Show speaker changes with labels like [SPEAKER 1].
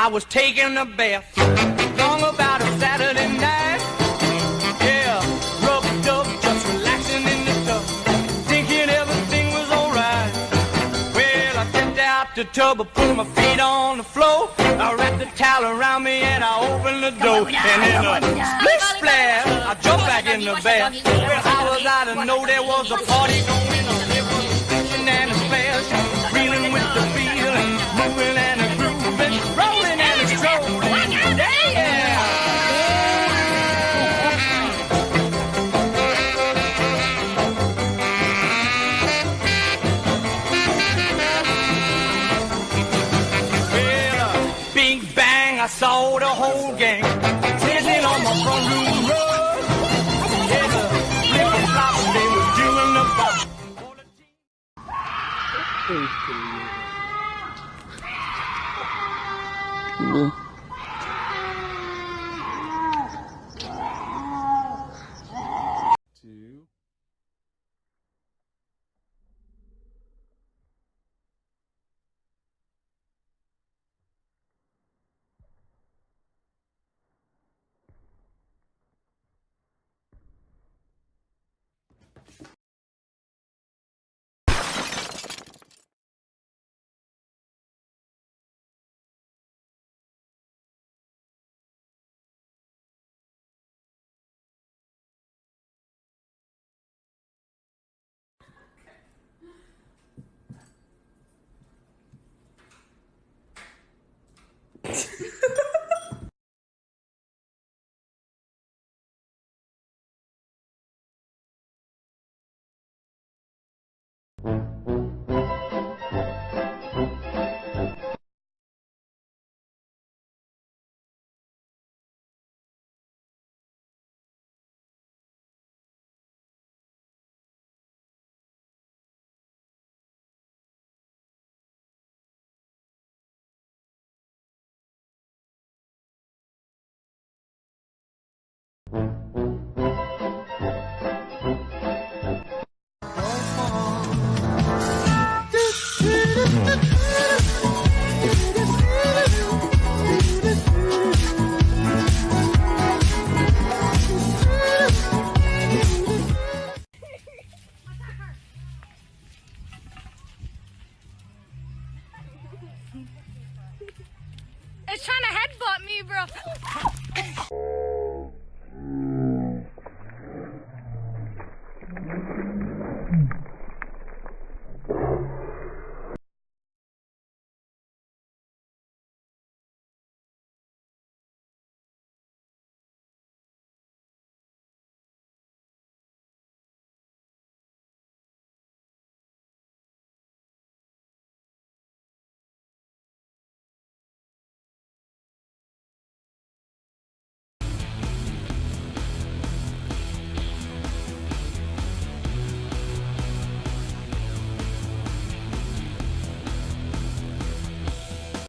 [SPEAKER 1] was taking a bath, long about a Saturday night. Yeah, rubbed up, just relaxing in the tub, thinking everything was alright. Well, I stepped out the tub, I put my feet on the floor, I wrapped the towel around me and I opened the door. And in a split splash, I jumped back in the bath. Well, how was I to know there was a party going on? It was a splashing and a splash, reeling with the feeling, moving and a grooving, rolling and a strolling. Yeah! Well, big bang, I saw the whole gang sitting on my front room rug. Yeah, the flip and flop, they was doing the bop.